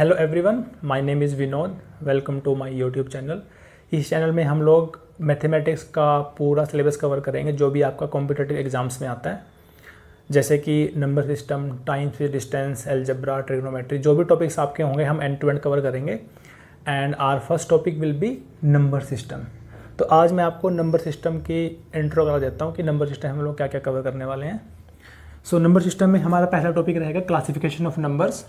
Hello everyone, my name is Vinod. Welcome to my YouTube channel. इस channel में हम लोग मैथमेटिक्स का पूरा सिलेबस कवर करेंगे जो भी आपका कॉम्पिटिटिव एग्जाम्स में आता है, जैसे कि नंबर सिस्टम, टाइम से डिस्टेंस, अलजेब्रा, ट्रिग्नोमेट्री, जो भी टॉपिक्स आपके होंगे हम एंड टू एंड कवर करेंगे। And our first topic will be number system. तो आज मैं आपको नंबर सिस्टम की इंट्रो करा देता हूँ कि नंबर सिस्टम हम लोग क्या क्या कवर करने वाले हैं। सो नंबर सिस्टम में हमारा पहला टॉपिक रहेगा क्लासिफिकेशन ऑफ नंबर्स।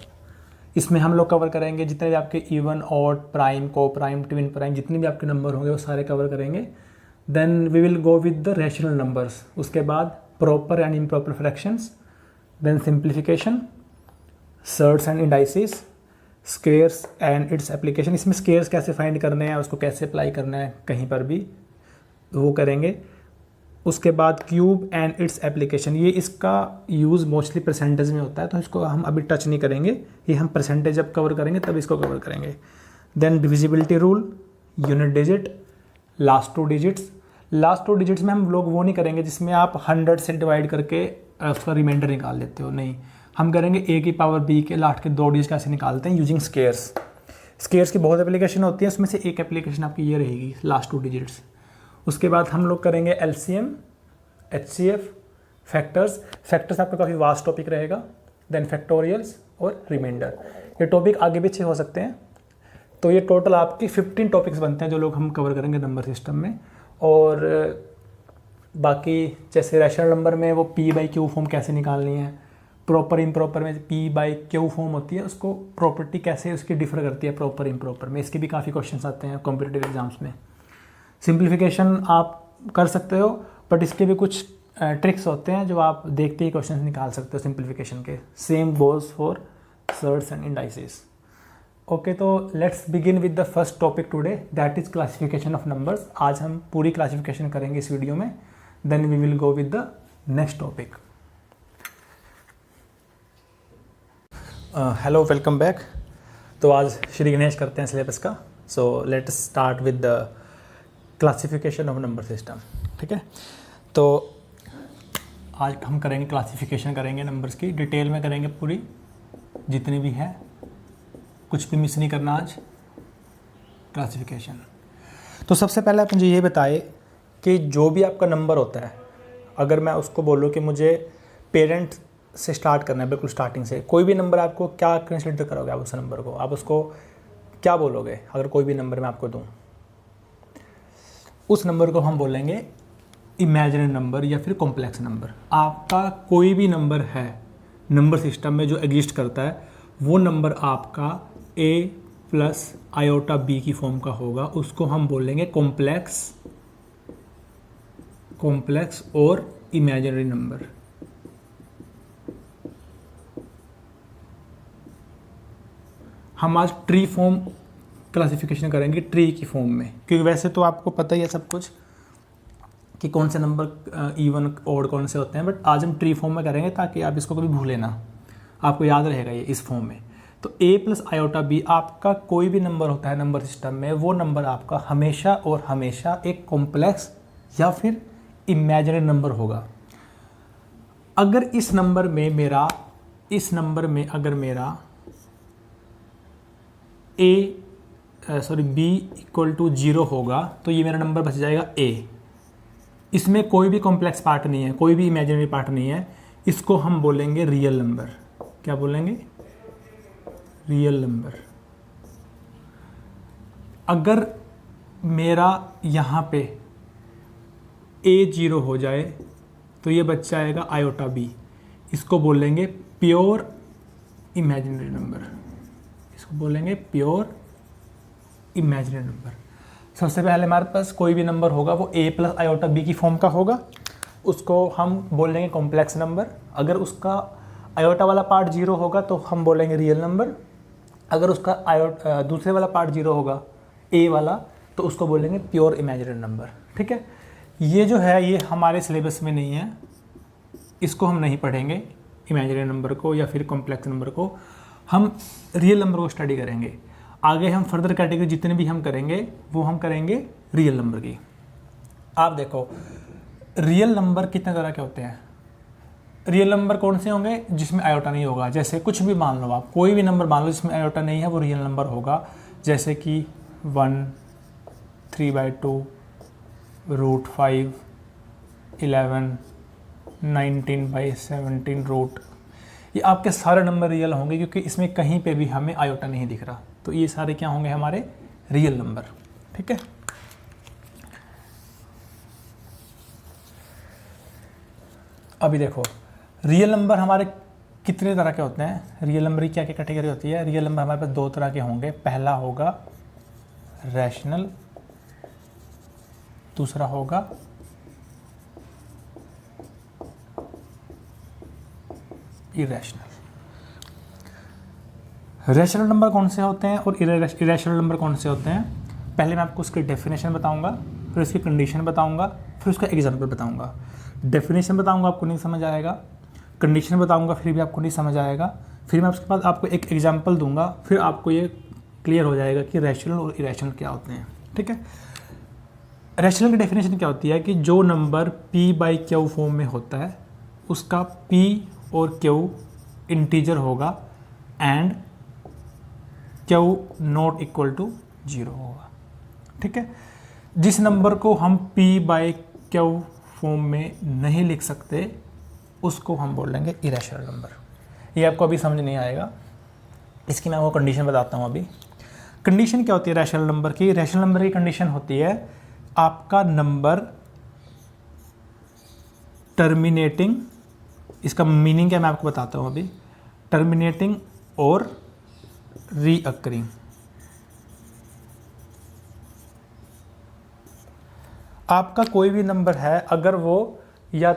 इसमें हम लोग कवर करेंगे जितने भी आपके even, odd, prime, co prime, twin prime, जितने भी आपके नंबर होंगे वो सारे कवर करेंगे। Then we will go with the rational numbers. उसके बाद proper and improper fractions, then simplification, surds and indices, squares and its application. इसमें स्केयर्स कैसे फाइंड करने हैं, उसको कैसे अप्लाई करना है कहीं पर भी, वो करेंगे। उसके बाद क्यूब एंड इट्स एप्लीकेशन, ये इसका यूज़ मोस्टली परसेंटेज में होता है तो इसको हम अभी टच नहीं करेंगे, ये हम परसेंटेज जब कवर करेंगे तब इसको कवर करेंगे। Then divisibility rule, unit digit, last two digits. Last two digits में हम लोग वो नहीं करेंगे जिसमें आप 100 से डिवाइड करके उसका रिमाइंडर निकाल लेते हो, नहीं, हम करेंगे a की पावर b के लास्ट के 2 डिजिट कैसे निकालते हैं यूजिंग स्केयर्स। स्केयर्स की बहुत एप्लीकेशन होती है, उसमें से एक एप्लीकेशन आपकी ये रहेगी, लास्ट टू डिजिट्स। उसके बाद हम लोग करेंगे एलसीएम, एचसीएफ, फैक्टर्स। फैक्टर्स आपका काफ़ी वास्ट टॉपिक रहेगा। देन फैक्टोरियल्स और रिमाइंडर। ये टॉपिक आगे पीछे हो सकते हैं। तो ये टोटल आपकी 15 टॉपिक्स बनते हैं जो लोग हम कवर करेंगे नंबर सिस्टम में। और बाकी जैसे रैशनल नंबर में वो पी बाई क्यू फॉर्म कैसे निकालनी है, प्रॉपर इम्प्रॉपर में पी बाई क्यू फॉर्म होती है, उसको प्रॉपर्टी कैसे उसकी डिफर करती है प्रॉपर इम्प्रॉपर में, इसके भी काफ़ी क्वेश्चन आते हैं कॉम्पिटिटिव एग्जाम्स में। सिंप्लीफिकेशन आप कर सकते हो, बट इसके भी कुछ ट्रिक्स होते हैं जो आप देखते ही क्वेश्चन निकाल सकते हो सिंप्लीफिकेशन के। Same goes for surds and indices. Okay, तो let's begin with the first topic today, that is classification of numbers. आज हम पूरी क्लासिफिकेशन करेंगे इस वीडियो में। Then we will go with the next topic. Hello, welcome back. तो आज श्री गणेश करते हैं सिलेबस का। So let's start with the classification of number system. ठीक है, तो आज हम करेंगे क्लासिफिकेशन, करेंगे नंबर्स की डिटेल में करेंगे पूरी, जितनी भी है, कुछ भी मिस नहीं करना आज। क्लासिफिकेशन तो सबसे पहले आप मुझे ये बताए कि जो भी आपका नंबर होता है, अगर मैं उसको बोलूँ कि मुझे पेरेंट से स्टार्ट करना है, बिल्कुल स्टार्टिंग से, कोई भी नंबर आपको क्या कंसिडर करोगे आप उस नंबर को, आप उसको क्या बोलोगे? अगर कोई भी नंबर मैं आपको दूँ, उस नंबर को हम बोलेंगे इमेजिनरी नंबर या फिर कॉम्प्लेक्स नंबर। आपका कोई भी नंबर है नंबर सिस्टम में जो एग्जिस्ट करता है, वो नंबर आपका a प्लस आयोटा b की फॉर्म का होगा, उसको हम बोलेंगे कॉम्प्लेक्स और इमेजिनरी नंबर। हम आज ट्री फॉर्म क्लासिफिकेशन करेंगे, ट्री की फॉर्म में, क्योंकि वैसे तो आपको पता ही है सब कुछ कि कौन से नंबर इवन ऑड कौन से होते हैं, बट आज हम ट्री फॉर्म में करेंगे ताकि आप इसको कभी भूलें ना, आपको याद रहेगा ये इस फॉर्म में। तो a प्लस आयोटा b, आपका कोई भी नंबर होता है नंबर सिस्टम में, वो नंबर आपका हमेशा और हमेशा एक कॉम्प्लेक्स या फिर इमेजिनरी नंबर होगा। अगर इस नंबर में अगर मेरा b इक्वल टू 0 होगा तो ये मेरा नंबर बच जाएगा a। इसमें कोई भी कॉम्प्लेक्स पार्ट नहीं है, कोई भी इमेजिनरी पार्ट नहीं है, इसको हम बोलेंगे रियल नंबर। क्या बोलेंगे? Real number. अगर मेरा यहाँ पे a 0 हो जाए तो ये बच जाएगा आयोटा b, इसको बोलेंगे प्योर इमेजिनरी नंबर, इसको बोलेंगे प्योर इमेजिनरी नंबर। सबसे पहले हमारे पास कोई भी नंबर होगा वो a प्लस आयोटा b की फॉर्म का होगा, उसको हम बोलेंगे कॉम्प्लेक्स नंबर। अगर उसका आयोटा वाला पार्ट 0 होगा तो हम बोलेंगे रियल नंबर। अगर उसका दूसरे वाला पार्ट 0 होगा, a वाला, तो उसको बोलेंगे प्योर इमेजिनरी नंबर। ठीक है, ये जो है ये हमारे सिलेबस में नहीं है, इसको हम नहीं पढ़ेंगे इमेजिनरी नंबर को या फिर कॉम्प्लेक्स नंबर को, हम रियल नंबर को स्टडी करेंगे। आगे हम फर्दर कैटेगरी जितने भी हम करेंगे वो हम करेंगे रियल नंबर की। आप देखो, रियल नंबर कितने तरह के होते हैं? रियल नंबर कौन से होंगे? जिसमें आयोटा नहीं होगा। जैसे कुछ भी मान लो आप, कोई भी नंबर मान लो जिसमें आयोटा नहीं है, वो रियल नंबर होगा। जैसे कि 1, 3/2, √5, 11, 19/17 ये आपके सारे नंबर रियल होंगे, क्योंकि इसमें कहीं पे भी हमें आयोटा नहीं दिख रहा। तो ये सारे क्या होंगे? हमारे रियल नंबर। ठीक है। अभी देखो, रियल नंबर हमारे कितने तरह के होते हैं? रियल नंबर की क्या क्या कैटेगरी होती है? रियल नंबर हमारे पास दो तरह के होंगे। पहला होगा रैशनल, दूसरा होगा इरेशनल। रैशनल नंबर कौन से होते हैं और इरेशनल नंबर कौन से होते हैं? पहले मैं आपको उसकी डेफिनेशन बताऊंगा, फिर उसकी कंडीशन बताऊंगा, फिर उसका एग्जांपल बताऊंगा। डेफिनेशन बताऊंगा, आपको नहीं समझ आएगा। कंडीशन बताऊंगा, फिर भी आपको नहीं समझ आएगा। फिर मैं उसके बाद आपको एक एग्जांपल दूंगा, फिर आपको ये क्लियर हो जाएगा कि रैशनल और इरेशनल क्या होते हैं। ठीक है। रैशनल की डेफिनेशन क्या होती है कि जो नंबर P/Q फॉर्म में होता है उसका P और Q इंटीजर होगा and Q not equal to 0 होगा। ठीक है। जिस नंबर को हम P/Q फॉर्म में नहीं लिख सकते उसको हम बोल लेंगे इरेशनल नंबर। ये आपको अभी समझ नहीं आएगा, इसकी मैं वो कंडीशन बताता हूँ। अभी कंडीशन क्या होती है रैशनल नंबर की? रैशनल नंबर की कंडीशन होती है आपका नंबर टर्मिनेटिंग, इसका मीनिंग क्या मैं आपको बताता हूँ अभी। टर्मिनेटिंग और रीअकरिंग। आपका कोई भी नंबर है, अगर वो या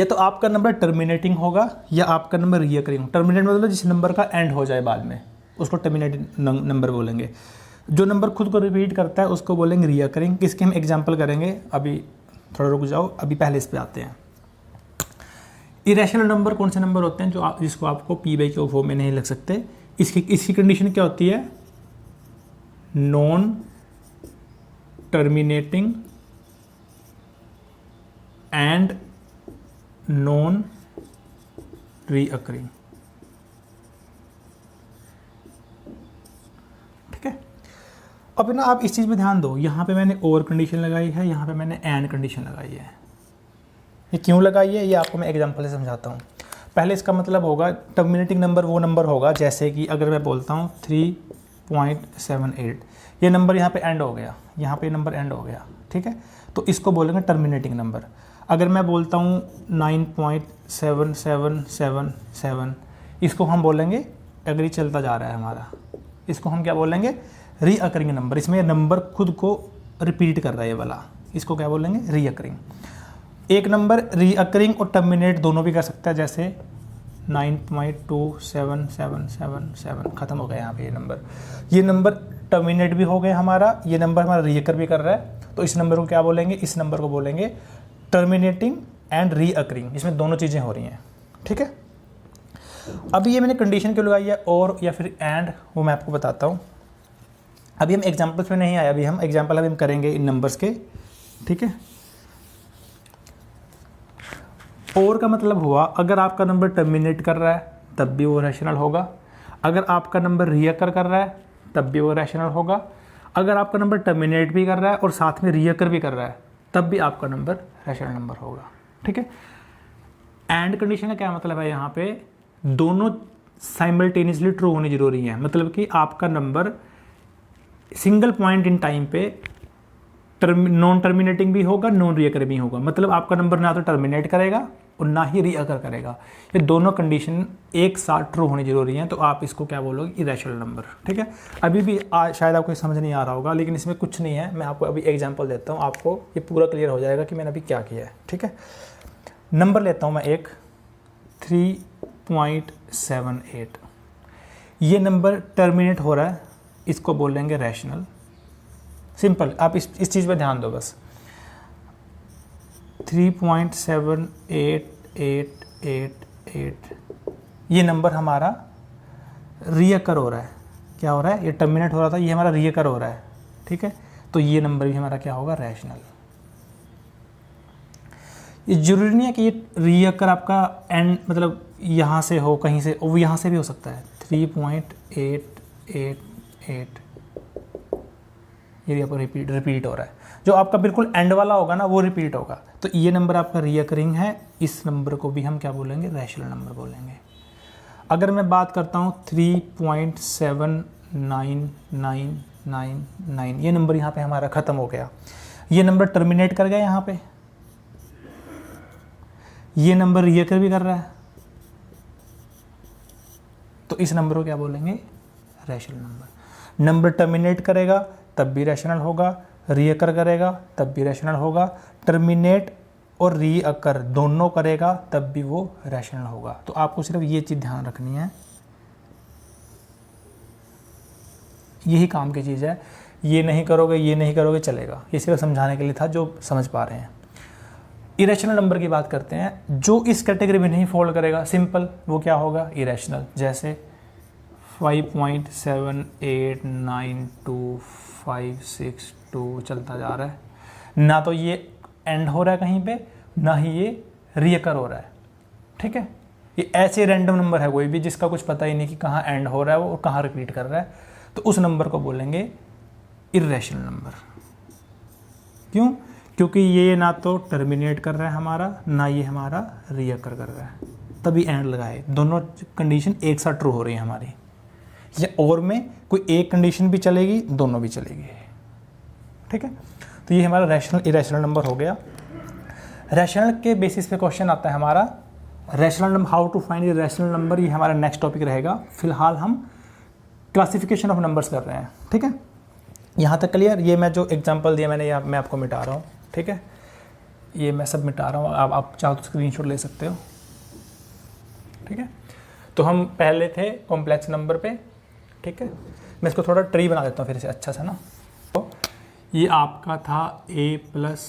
तो आपका नंबर टर्मिनेटिंग होगा या आपका नंबर रीअकरिंग। टर्मिनेट मतलब जिस नंबर का एंड हो जाए बाद में, उसको टर्मिनेटिंग नंबर बोलेंगे। जो नंबर खुद को रिपीट करता है उसको बोलेंगे रीअकरिंग। इसके हम एग्जांपल करेंगे। अभी थोड़ा रुक जाओ, अभी पहले इस पे आते हैं। इरेशनल नंबर कौन से नंबर होते हैं? जिसको आपको P/Q फॉर्म में नहीं लिख सकते। इसकी कंडीशन क्या होती है? Non terminating and non recurring. ठीक है। अब ना आप इस चीज़ पे ध्यान दो, यहाँ पे मैंने और कंडीशन लगाई है, यहाँ पे मैंने एंड कंडीशन लगाई है। ये क्यों लगाई है ये आपको मैं एग्जांपल से समझाता हूँ। पहले इसका मतलब होगा टर्मिनेटिंग नंबर वो नंबर होगा, जैसे कि अगर मैं बोलता हूँ 3.78, ये नंबर यहाँ पे एंड हो गया, यहाँ पे नंबर एंड हो गया। ठीक है। तो इसको बोलेंगे टर्मिनेटिंग नंबर। अगर मैं बोलता हूँ 9.7777, इसको हम बोलेंगे, अगर ये चलता जा रहा है हमारा, इसको हम क्या बोलेंगे? Recurring number. इसमें नंबर खुद को रिपीट कर रहा है ये वाला, इसको क्या बोलेंगे? रीअकरिंग। एक नंबर रीअकरिंग और टर्मिनेट दोनों भी कर सकता है, जैसे 9.27777 खत्म हो गया यहाँ पे ये नंबर टर्मिनेट भी हो गया हमारा, ये नंबर हमारा रीअकर भी कर रहा है। तो इस नंबर को क्या बोलेंगे? इस नंबर को बोलेंगे टर्मिनेटिंग एंड रीअकरिंग। इसमें दोनों चीज़ें हो रही हैं। ठीक है। अभी ये मैंने कंडीशन क्यों लगाई है और या फिर एंड, वो मैं आपको बताता हूँ। अभी हम एग्जाम्पल्स में नहीं आए, अभी हम एग्जाम्पल हम करेंगे इन नंबर्स के। ठीक है। और का मतलब हुआ अगर आपका नंबर टर्मिनेट कर रहा है तब भी वो रैशनल होगा, अगर आपका नंबर रीअकर कर रहा है तब भी वो रैशनल होगा, अगर आपका नंबर टर्मिनेट भी कर रहा है और साथ में रीअकर भी कर रहा है तब भी आपका नंबर रैशनल नंबर होगा। ठीक है। एंड कंडीशन का क्या मतलब है? यहाँ पे दोनों साइमल्टेनियसली ट्रू होनी जरूरी है। मतलब कि आपका number single point in time पे नॉन टर्मिनेटिंग भी होगा, नॉन रीअकर भी होगा। मतलब आपका नंबर ना तो टर्मिनेट करेगा और ना ही रीअकर करेगा। ये दोनों कंडीशन एक साथ ट्रू होनी जरूरी है, तो आप इसको क्या बोलोगे? Irrational number. ठीक है। अभी भी शायद आपको समझ नहीं आ रहा होगा, लेकिन इसमें कुछ नहीं है। मैं आपको अभी एग्जांपल देता हूँ, आपको ये पूरा क्लियर हो जाएगा कि मैंने अभी क्या किया है। ठीक है। नंबर लेता हूँ मैं एक 3.78, ये नंबर टर्मिनेट हो रहा है, इसको बोलेंगे रैशनल। सिंपल, आप इस चीज़ पे ध्यान दो बस। 3.7888 ये नंबर हमारा रीअकर हो रहा है। क्या हो रहा है? ये टर्मिनेट हो रहा था, ये हमारा रीअकर हो रहा है। ठीक है। तो ये नंबर भी हमारा क्या होगा? रैशनल। ये जरूरी नहीं है कि ये रीअकर आपका एंड मतलब यहाँ से हो, कहीं से, वो यहाँ से भी हो सकता है। 3.888 ये यहाँ पर रिपीट हो रहा है। जो आपका बिल्कुल एंड वाला होगा ना वो रिपीट होगा। तो ये नंबर आपका रीअकरिंग है, इस नंबर को भी हम क्या बोलेंगे, रैशनल नंबर बोलेंगे। अगर मैं बात करता हूँ 3.79999, ये नंबर यहाँ पे हमारा ख़त्म हो गया। ये नंबर टर्मिनेट कर गया यहाँ पे, ये नंबर रीअकर भी कर रहा है, तो इस नंबर को क्या बोलेंगे, रैशनल नंबर। नंबर टर्मिनेट करेगा तब भी रैशनल होगा, रीअकर करेगा तब भी रैशनल होगा, टर्मिनेट और रीअकर दोनों करेगा तब भी वो रैशनल होगा। तो आपको सिर्फ ये चीज़ ध्यान रखनी है, यही काम की चीज़ है। ये नहीं करोगे चलेगा। ये सिर्फ समझाने के लिए था जो समझ पा रहे हैं। इरेशनल नंबर की बात करते हैं, जो इस कैटेगरी में नहीं फॉल करेगा, सिंपल, वो क्या होगा, इरेशनल। जैसे 5.7892562 चलता जा रहा है, ना तो ये एंड हो रहा है कहीं पे, ना ही ये रीअकर हो रहा है। ठीक है, ये ऐसे रैंडम नंबर है कोई भी जिसका कुछ पता ही नहीं कि कहाँ एंड हो रहा है वो और कहाँ रिपीट कर रहा है, तो उस नंबर को बोलेंगे इरेशनल नंबर। क्यों? क्योंकि ये ना तो टर्मिनेट कर रहा है हमारा, ना ये हमारा रीअकर कर रहा है, तभी एंड लगाए। दोनों कंडीशन एक साथ ट्रू हो रही है हमारी, या और में कोई एक कंडीशन भी चलेगी, दोनों भी चलेगी। ठीक है, तो ये हमारा रैशनल इरेशनल नंबर हो गया। रैशनल के बेसिस पे क्वेश्चन आता है हमारा rational number, how to find rational number, ये हमारा नेक्स्ट टॉपिक रहेगा। फिलहाल हम क्लासिफिकेशन ऑफ नंबर्स कर रहे हैं। ठीक है, यहाँ तक क्लियर। ये मैं जो एग्जांपल दिया मैंने, ये मैं आपको मिटा रहा हूँ। ठीक है, ये मैं सब मिटा रहा हूँ, आप चाहो तो स्क्रीनशॉट ले सकते हो। ठीक है, तो हम पहले थे कॉम्प्लेक्स नंबर पे। ठीक है, मैं इसको थोड़ा ट्री बना देता हूँ फिर से अच्छा सा ना। तो ये आपका था a प्लस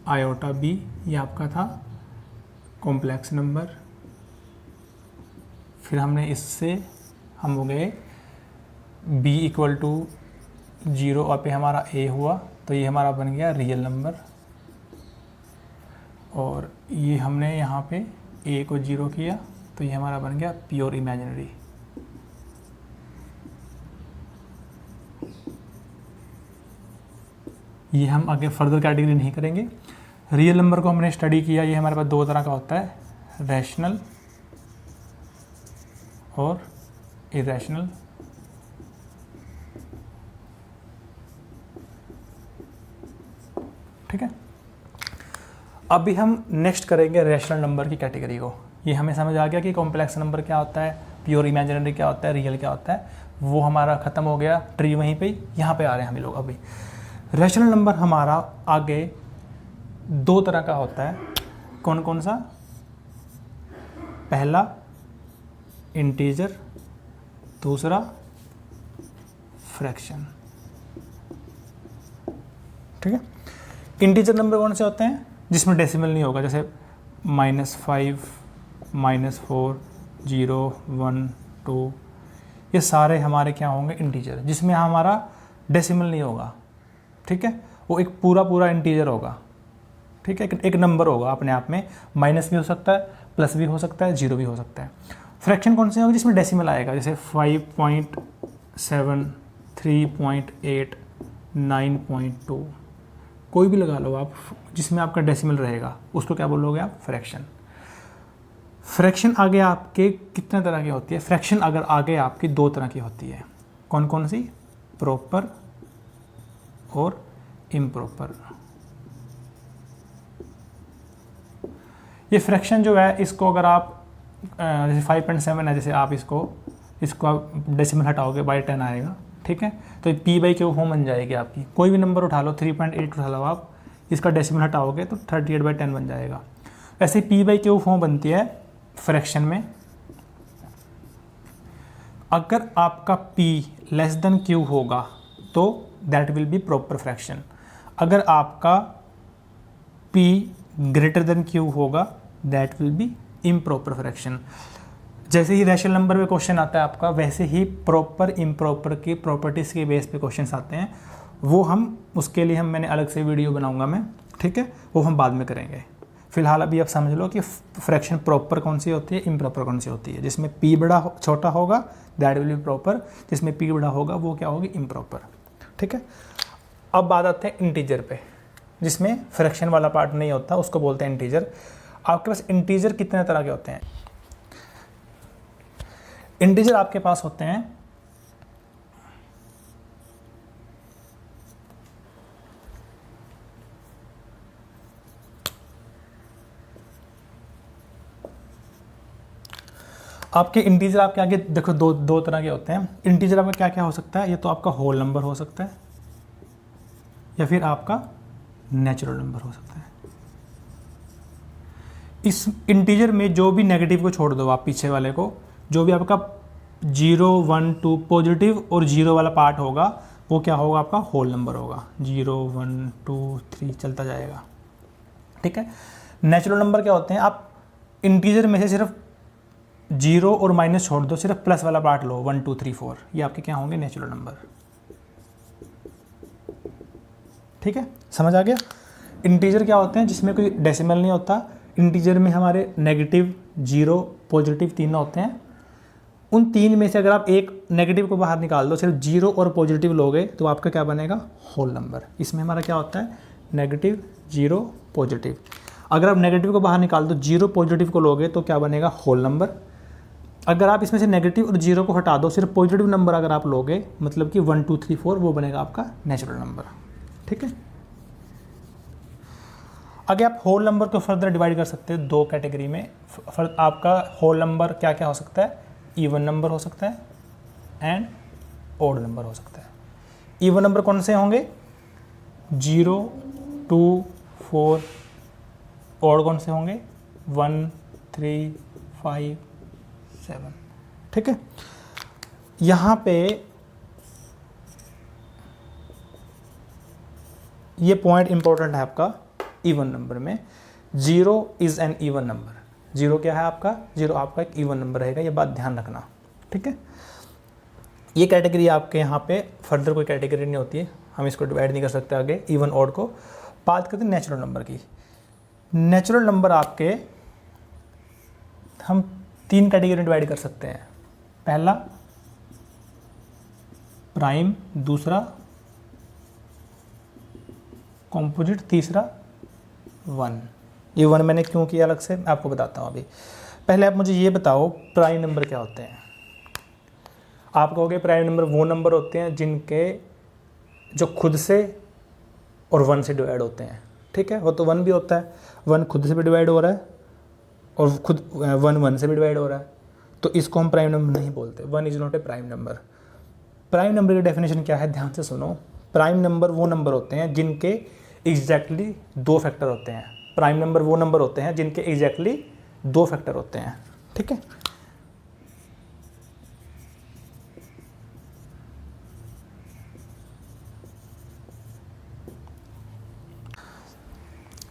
आयोटा b, ये आपका था कॉम्प्लेक्स नंबर। फिर हमने इससे हम हो गए b इक्वल टू 0 और पे हमारा a हुआ, तो ये हमारा बन गया रियल नंबर। और ये हमने यहाँ पे a को 0 किया, तो ये हमारा बन गया प्योर इमेजिनरी। ये हम आगे फर्दर कैटेगरी नहीं करेंगे। रियल नंबर को हमने स्टडी किया, ये हमारे पास दो तरह का होता है, रैशनल और इरेशनल। ठीक है, अभी हम नेक्स्ट करेंगे रैशनल नंबर की कैटेगरी को। ये हमें समझ आ गया कि कॉम्प्लेक्स नंबर क्या होता है, प्योर इमेजिनरी क्या होता है, रियल क्या होता है, वो हमारा ख़त्म हो गया। ट्री वहीं पे, यहाँ पे आ रहे हैं हम लोग। अभी रैशनल नंबर हमारा आगे दो तरह का होता है। कौन कौन सा? पहला इंटीजर, दूसरा फ्रैक्शन। ठीक है, इंटीजर नंबर कौन से होते हैं? जिसमें डेसिमल नहीं होगा, जैसे -5, -4, 0, 1, 2, ये सारे हमारे क्या होंगे? इंटीजर, जिसमें हमारा डेसिमल नहीं होगा। ठीक है, वो एक पूरा इंटीजर होगा। ठीक है, एक नंबर होगा अपने आप में, माइनस भी हो सकता है, प्लस भी हो सकता है, 0 भी हो सकता है। फ्रैक्शन कौन से होगा? जिसमें डेसिमल आएगा, जैसे 5.7, 3.8, 9.2, कोई भी लगा लो आप, जिसमें आपका डेसिमल रहेगा, उसको क्या बोलोगे आप? फ्रैक्शन। फ्रैक्शन आगे आपके कितने तरह की होती है? फ्रैक्शन अगर आगे आपकी दो तरह की होती है। कौन कौन सी? प्रॉपर और इम्प्रॉपर। ये फ्रैक्शन जो है, इसको अगर आप जैसे 5.7 है, जैसे आप इसको आप डेसिमल हटाओगे, बाई 10 आएगा। ठीक है, तो p/q फॉर्म बन जाएगी आपकी। कोई भी नंबर उठा लो, 3.8 उठा लो आप, इसका डेसिमल हटाओगे तो 38/10 बन जाएगा। ऐसे p/q फॉर्म बनती है फ्रैक्शन में। अगर आपका p लेस देन q होगा तो that will be proper fraction. अगर आपका p ग्रेटर देन q होगा that will be improper fraction. जैसे ही रैशनल नंबर पे क्वेश्चन आता है आपका, वैसे ही प्रॉपर इम्प्रॉपर की प्रॉपर्टीज़ के बेस पे क्वेश्चंस आते हैं। वो हम उसके लिए मैंने अलग से वीडियो बनाऊंगा मैं। ठीक है, वो हम बाद में करेंगे। फिलहाल अभी आप समझ लो कि फ्रैक्शन प्रॉपर कौन सी होती है, इम्प्रॉपर कौन सी होती है। जिसमें p छोटा होगा दैट विल बी प्रॉपर, जिसमें p बड़ा होगा वो क्या होगी, इम्प्रॉपर। ठीक है, अब बात आते हैं इंटीजर पे, जिसमें फ्रैक्शन वाला पार्ट नहीं होता, उसको बोलते हैं इंटीजर। आपके पास इंटीजर कितने तरह के होते हैं? इंटीजर आपके पास होते हैं आपके इंटीजर आपके आगे देखो दो तरह के होते हैं। इंटीजर आपका क्या क्या हो सकता है? ये तो आपका होल नंबर हो सकता है या फिर आपका नेचुरल नंबर हो सकता है। इस इंटीजर में जो भी नेगेटिव को छोड़ दो आप, पीछे वाले को, जो भी आपका 0 1 2 पॉजिटिव और 0 वाला पार्ट होगा वो क्या होगा, आपका होल नंबर होगा। 0 1 2 3 चलता जाएगा। ठीक है, नेचुरल नंबर क्या होते हैं? आप इंटीजर में से सिर्फ 0 और माइनस छोड़ दो, सिर्फ प्लस वाला पार्ट लो, 1 2 3 4, ये आपके क्या होंगे, नेचुरल नंबर। ठीक है, समझ आ गया? इंटीजर क्या होते हैं? जिसमें कोई डेसिमल नहीं होता। इंटीजर में हमारे नेगेटिव, 0, पॉजिटिव तीनों होते हैं। उन तीन में से अगर आप एक नेगेटिव को बाहर निकाल दो, सिर्फ 0 और पॉजिटिव लोगे तो आपका क्या बनेगा, होल नंबर। इसमें हमारा क्या होता है, नेगेटिव, 0, पॉजिटिव। अगर आप नेगेटिव को बाहर निकाल दो, 0 पॉजिटिव को लोगे तो क्या बनेगा, होल नंबर। अगर आप इसमें से नेगेटिव और 0 को हटा दो, सिर्फ पॉजिटिव नंबर अगर आप लोगे, मतलब कि 1 2 3 4, वो बनेगा आपका नेचुरल नंबर। ठीक है, अगर आप होल नंबर को फर्दर डिवाइड कर सकते हैं दो कैटेगरी में। आपका होल नंबर क्या क्या हो सकता है, इवन नंबर हो सकता है एंड ओड नंबर हो सकता है। इवन नंबर कौन से होंगे, 0 2 4। ओड कौन से होंगे, 1 3 5 7। ठीक है, यहाँ पे ये पॉइंट इंपॉर्टेंट है आपका इवन नंबर में। 0 इज एन इवन नंबर। 0 क्या है आपका, 0 आपका एक इवन नंबर रहेगा, ये बात ध्यान रखना। ठीक है, ये कैटेगरी आपके यहाँ पे फर्दर कोई कैटेगरी नहीं होती है, हम इसको डिवाइड नहीं कर सकते आगे इवन ऑड को। बात करते हैं नेचुरल नंबर की। नेचुरल नंबर आपके हम 3 कैटेगरी में डिवाइड कर सकते हैं। पहला प्राइम, दूसरा कॉम्पोजिट, तीसरा 1। ये 1 मैंने क्यों किया अलग से, मैं आपको बताता हूँ अभी। पहले आप मुझे ये बताओ प्राइम नंबर क्या होते हैं। आप कहोगे प्राइम नंबर वो नंबर होते हैं जिनके जो खुद से और 1 से डिवाइड होते हैं। ठीक है, वो तो 1 भी होता है, 1 खुद से भी डिवाइड हो रहा है और खुद 1 से भी डिवाइड हो रहा है, तो इसको हम प्राइम नंबर नहीं बोलते। 1 is not a prime number. Prime number की डेफिनेशन क्या है, ध्यान से सुनो। प्राइम नंबर वो नंबर होते हैं जिनके एग्जैक्टली 2 फैक्टर होते हैं। प्राइम नंबर वो नंबर होते हैं जिनके एग्जैक्टली 2 फैक्टर होते हैं। ठीक है,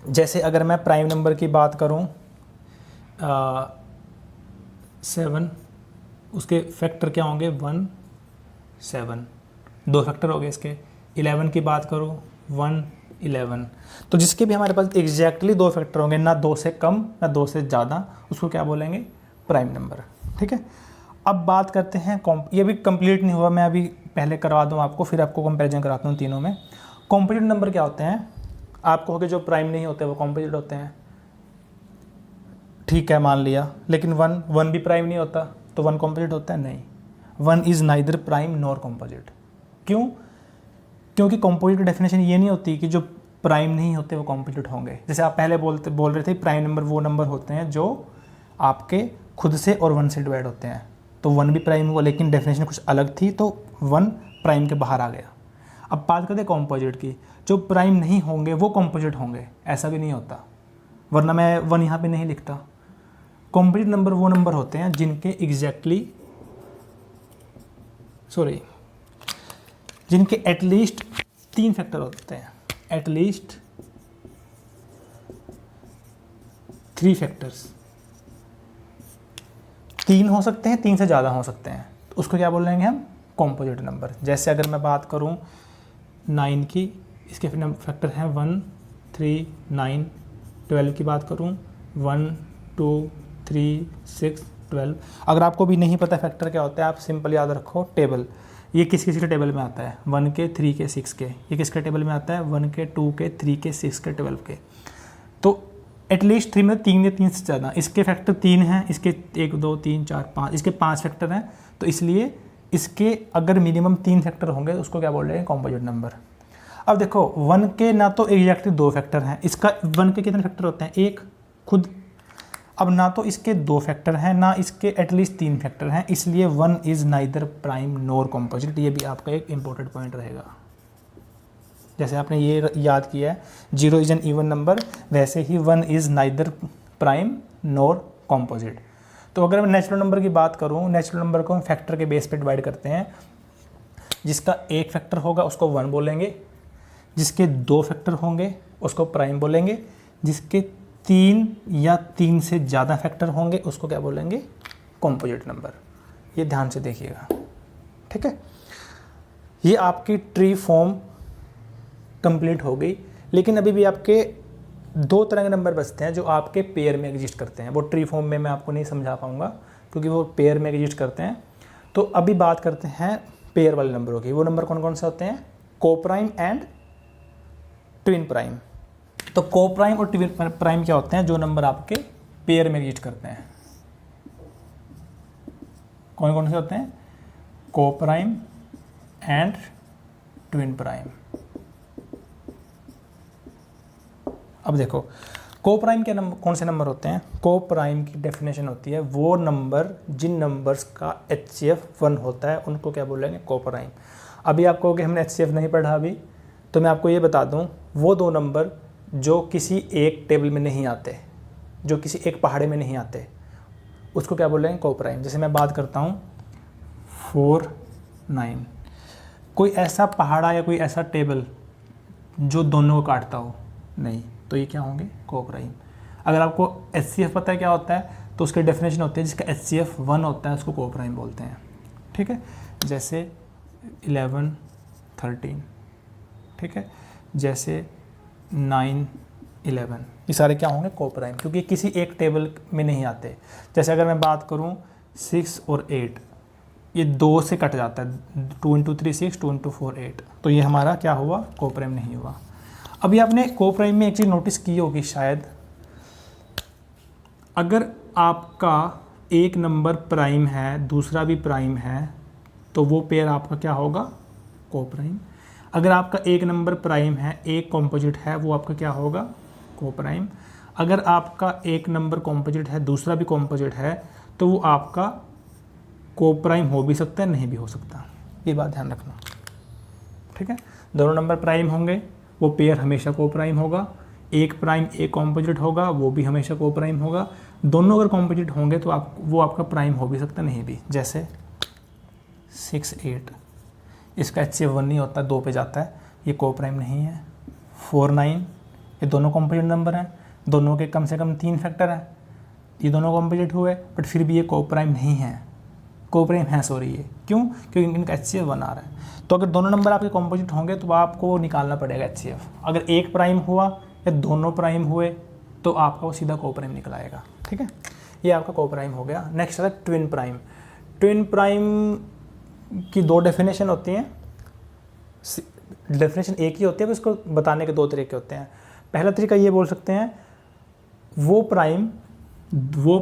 जैसे अगर मैं प्राइम नंबर की बात करूं, 7, उसके फैक्टर क्या होंगे, 1 7, 2 फैक्टर हो गए इसके। 11 की बात करूं, 1 11। तो जिसके भी हमारे पास एग्जैक्टली 2 फैक्टर होंगे, ना 2 से कम ना 2 से ज़्यादा, उसको क्या बोलेंगे, प्राइम नंबर। ठीक है, अब बात करते हैं ये भी कंप्लीट नहीं हुआ, मैं अभी पहले करवा दूँ आपको, फिर आपको कंपैरिजन कराता हूँ तीनों में। कॉम्पोजिट नंबर क्या होते हैं? आप कहोगे जो प्राइम नहीं होते वो कॉम्पोजिट होते हैं। ठीक है, मान लिया, लेकिन 1 भी प्राइम नहीं होता, तो 1 कॉम्पोजिट होता है? नहीं, 1 is neither prime nor composite. क्यों? क्योंकि कॉम्पोजिट की डेफिनेशन ये नहीं होती कि जो प्राइम नहीं होते वो कॉम्पोजिट होंगे। जैसे आप पहले बोल रहे थे प्राइम नंबर वो नंबर होते हैं जो आपके खुद से और 1 से डिवाइड होते हैं, तो 1 भी प्राइम हुआ, लेकिन डेफिनेशन कुछ अलग थी, तो 1 प्राइम के बाहर आ गया। अब बात करते हैं कॉम्पोजिट की। जो प्राइम नहीं होंगे वो कॉम्पोजिट होंगे, ऐसा भी नहीं होता, वरना मैं 1 यहाँ पे नहीं लिखता। कॉम्पोजिट नंबर वो नंबर होते हैं जिनके जिनके एटलीस्ट 3 फैक्टर होते हैं, एटलीस्ट 3 फैक्टर्स। 3 हो सकते हैं, 3 से ज़्यादा हो सकते हैं, तो उसको क्या बोलेंगे हम, कॉम्पोजिट नंबर। जैसे अगर मैं बात करूं 9 की, इसके फैक्टर हैं 1 3 9 12 की बात करूँ 1 2 3 6 12। अगर आपको भी नहीं पता फैक्टर क्या होता है, आप सिंपल याद रखो टेबल, ये किस किस के टेबल में आता है, 1 के 3 के 6 के, ये किसके टेबल में आता है, 1 के 2 के 3 के 6 के 12 के। तो एटलीस्ट 3 में 3 या 3 से ज़्यादा, इसके फैक्टर 3 हैं, इसके 1 2 3 4 5, इसके 5 फैक्टर हैं, तो इसलिए इसके अगर मिनिमम 3 फैक्टर होंगे उसको क्या बोल रहे हैं, कॉम्पोजिट नंबर। अब देखो 1 के ना तो एग्जैक्टली 2 फैक्टर हैं, इसका 1 के कितने फैक्टर होते हैं, 1 खुद। अब ना तो इसके 2 फैक्टर हैं, ना इसके एटलीस्ट 3 फैक्टर हैं, इसलिए 1 is neither prime NOR composite. ये भी आपका एक इंपॉर्टेंट पॉइंट रहेगा। जैसे आपने ये याद किया है 0 इज़ एन इवन नंबर, वैसे ही 1 is neither prime NOR composite. तो अगर मैं नेचुरल नंबर की बात करूँ, नेचुरल नंबर को हम फैक्टर के बेस पे डिवाइड करते हैं। जिसका 1 फैक्टर होगा उसको 1 बोलेंगे, जिसके 2 फैक्टर होंगे उसको प्राइम बोलेंगे, जिसके 3 या 3 से ज़्यादा फैक्टर होंगे उसको क्या बोलेंगे, कॉम्पोजिट नंबर। ये ध्यान से देखिएगा, ठीक है। ये आपकी ट्री फॉर्म कंप्लीट हो गई, लेकिन अभी भी आपके 2 तरह के नंबर बचते हैं जो आपके पेयर में एग्जिस्ट करते हैं। वो ट्री फॉर्म में मैं आपको नहीं समझा पाऊंगा क्योंकि वो पेयर में एग्जिस्ट करते हैं। तो अभी बात करते हैं पेयर वाले नंबरों की। वो नंबर कौन कौन से होते हैं, कोप्राइम एंड ट्विन प्राइम। तो कोप्राइम और ट्विन प्राइम क्या होते हैं, जो नंबर आपके पेयर में एग्जिस्ट करते हैं। कौन कौन से होते हैं, कोप्राइम एंड ट्विन प्राइम। अब देखो कोप्राइम के नंबर कौन से नंबर होते हैं। कोप्राइम की डेफिनेशन होती है वो नंबर जिन नंबर्स का HCF 1 होता है उनको क्या बोलेंगे, कोप्राइम। अभी आपको कि हमने HCF नहीं पढ़ा अभी, तो मैं आपको ये बता दूं, वो 2 नंबर जो किसी एक टेबल में नहीं आते, जो किसी एक पहाड़े में नहीं आते, उसको क्या बोलेंगे, कोप्राइम। जैसे मैं बात करता हूँ 4 9, कोई ऐसा पहाड़ा या कोई ऐसा टेबल जो दोनों को काटता हो नहीं, तो ये क्या होंगे, कोप्राइम। अगर आपको HCF पता है क्या होता है, तो उसकी डेफिनेशन होती है जिसका HCF 1 होता है उसको कोप्राइम बोलते हैं, ठीक है। जैसे 11 13, ठीक है, जैसे 9 11, ये सारे क्या होंगे, कोप्राइम, क्योंकि किसी एक टेबल में नहीं आते। जैसे अगर मैं बात करूँ 6 और 8, ये 2 से कट जाता है, 2 × 3 6, 2 × 4 8, तो ये हमारा क्या हुआ, कोप्राइम नहीं हुआ। अभी आपने कोप्राइम में एक चीज़ नोटिस की होगी शायद, अगर आपका एक नंबर प्राइम है दूसरा भी प्राइम है तो वो पेयर आपका क्या होगा, कोप्राइम। अगर आपका एक नंबर प्राइम है एक कॉम्पोजिट है वो आपका क्या होगा, कोप्राइम। अगर आपका एक नंबर कॉम्पोजिट है दूसरा भी कॉम्पोजिट है तो वो आपका कोप्राइम हो भी सकता है, नहीं भी हो सकता। ये बात ध्यान रखना, ठीक है। दोनों नंबर प्राइम होंगे वो पेयर हमेशा कोप्राइम होगा। एक प्राइम एक कॉम्पोजिट होगा वो भी हमेशा कोप्राइम होगा। दोनों अगर कॉम्पोजिट होंगे तो वो आपका प्राइम हो भी सकता नहीं भी। जैसे 6 8, इसका HCF 1 नहीं होता, 2 पे जाता है, ये कोप्राइम नहीं है। 4 9, ये दोनों कॉम्पोजिट नंबर हैं, दोनों के कम से कम 3 फैक्टर हैं, ये दोनों कॉम्पोजिट हुए, बट फिर भी ये कोप्राइम नहीं है, कोप्राइम है सॉरी। ये क्यों, क्योंकि इनका HCF 1 आ रहा है। तो अगर दोनों नंबर आपके कॉम्पोजिट होंगे तो आपको निकालना पड़ेगा HCF। अगर एक प्राइम हुआ या दोनों प्राइम हुए तो आपका वो सीधा कोप्राइम निकल आएगा, ठीक है। ये आपका कोप्राइम हो गया। नेक्स्ट है ट्विन प्राइम। ट्विन प्राइम की 2 डेफिनेशन होती हैं, डेफिनेशन एक ही होती है, उसको बताने के 2 तरीके होते हैं। पहला तरीका ये बोल सकते हैं वो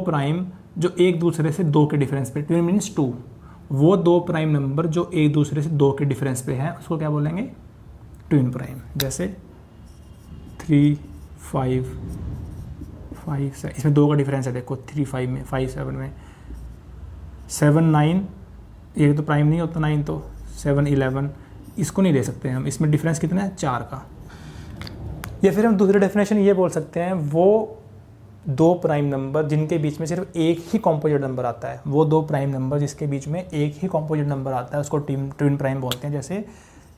प्राइम जो एक दूसरे से 2 के डिफरेंस पे, ट्विन मीन्स 2, वो 2 प्राइम नंबर जो एक दूसरे से 2 के डिफरेंस पे हैं उसको क्या बोलेंगे, ट्विन प्राइम। जैसे 3 5 5 इसमें 2 का डिफरेंस है, देखो 3 5 में, 5 7 में, 7 9, ये तो प्राइम नहीं होता 9, तो 7 11, इसको नहीं ले सकते हम, इसमें डिफरेंस कितना है, 4 का। या फिर हम दूसरी डेफिनेशन ये बोल सकते हैं वो 2 प्राइम नंबर जिनके बीच में सिर्फ एक ही कॉम्पोजिट नंबर आता है, वो 2 प्राइम नंबर जिसके बीच में एक ही कॉम्पोजिट नंबर आता है उसको ट्विन प्राइम बोलते हैं। जैसे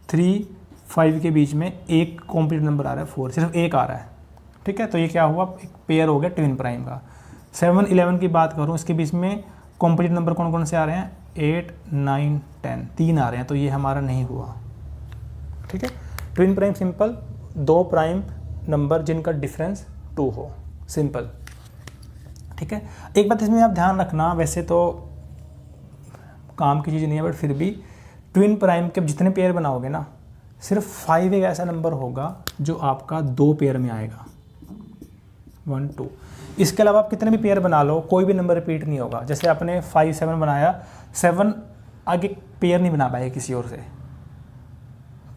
3 5 के बीच में एक कॉम्पोजिट नंबर आ रहा है 4, सिर्फ एक आ रहा है, ठीक है, तो ये क्या हुआ, एक पेयर हो गया ट्विन प्राइम का। 7 11 की बात करूँ, इसके बीच में कॉम्पोजिट नंबर कौन कौन से आ रहे हैं, 8 9 10, 3 आ रहे हैं, तो ये हमारा नहीं हुआ, ठीक है। Twin prime simple 2 prime number जिनका डिफरेंस 2 हो, सिंपल। ठीक है, एक बात इसमें आप ध्यान रखना, वैसे तो काम की चीज़ नहीं है बट फिर भी ट्विन प्राइम के जितने पेयर बनाओगे ना, सिर्फ 5 एक ऐसा नंबर होगा जो आपका 2 पेयर में आएगा, 1 2। इसके अलावा आप कितने भी पेयर बना लो, कोई भी नंबर रिपीट नहीं होगा। जैसे आपने 5 7 बनाया, 7 आगे पेयर नहीं बना पाए किसी और से,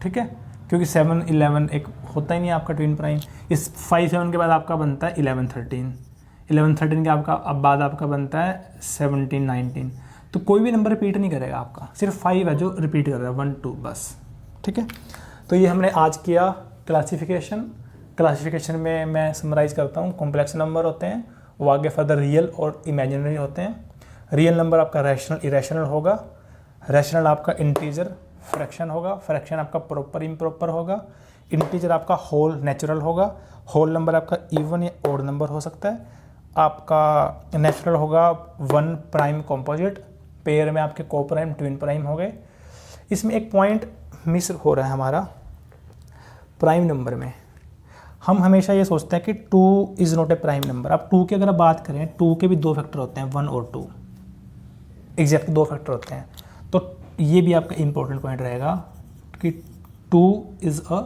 ठीक है, क्योंकि 7 11 एक होता ही नहीं आपका ट्विन प्राइम। इस 5 7 के बाद आपका बनता है 11 13, 11 13 के आपका अब बाद आपका बनता है 17 19। तो कोई भी नंबर रिपीट नहीं करेगा आपका, सिर्फ 5 है जो रिपीट कर रहा है, 1 2 बस। ठीक है, तो ये हमने आज किया क्लासिफिकेशन में मैं समराइज़ करता हूँ। कॉम्प्लेक्स नंबर होते हैं वो आगे फर्दर रियल और इमेजिनरी होते हैं। रियल नंबर आपका रैशनल इरेशनल होगा, रैशनल आपका इंटीजर फ्रैक्शन होगा, फ्रैक्शन आपका प्रॉपर इम्प्रॉपर होगा, इंटीजर आपका होल नेचुरल होगा, होल नंबर आपका इवन या ऑड नंबर हो सकता है, आपका नेचुरल होगा 1 प्राइम कॉम्पोजिट, पेयर में आपके को प्राइम ट्विन प्राइम हो गए। इसमें एक पॉइंट मिस हो रहा है हमारा प्राइम नंबर में। हम हमेशा ये सोचते हैं कि 2 is not a prime number. अब 2 की अगर बात करें, 2 के भी 2 फैक्टर होते हैं, 1 और 2, एग्जैक्ट 2 फैक्टर होते हैं। तो ये भी आपका इंपॉर्टेंट पॉइंट रहेगा कि 2 इज़ अ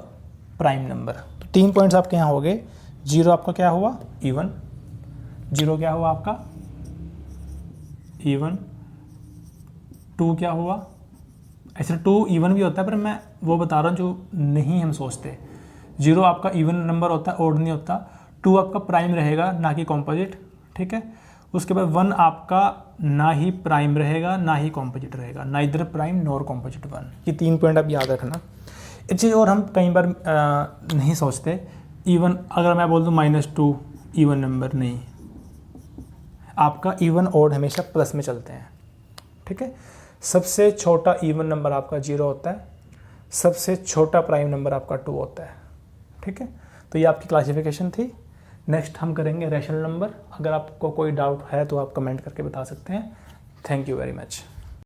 प्राइम नंबर। तो 3 पॉइंट्स आपके यहाँ हो गए। 0 आपका क्या हुआ, इवन। 0 क्या हुआ आपका, इवन। 2 क्या हुआ, ऐसे 2 इवन भी होता है पर मैं वो बता रहा हूँ जो नहीं हम सोचते। 0 आपका इवन नंबर होता है, ऑड नहीं होता। 2 आपका प्राइम रहेगा ना कि कॉम्पोजिट, ठीक है। उसके बाद 1 आपका ना ही प्राइम रहेगा ना ही कॉम्पोजिट रहेगा, ना इधर प्राइम नॉर कॉम्पोजिट 1। ये 3 पॉइंट आप याद रखना। एक चीज़ और हम कई बार नहीं सोचते, इवन अगर मैं बोल दूँ -2 इवन नंबर नहीं, आपका इवन ऑड हमेशा प्लस में चलते हैं, ठीक है। सबसे छोटा इवन नंबर आपका 0 होता है, सबसे छोटा प्राइम नंबर आपका 2 होता है, ठीक है। तो ये आपकी क्लासिफिकेशन थी। नेक्स्ट हम करेंगे रैशनल नंबर। अगर आपको कोई डाउट है तो आप कमेंट करके बता सकते हैं। Thank you very much.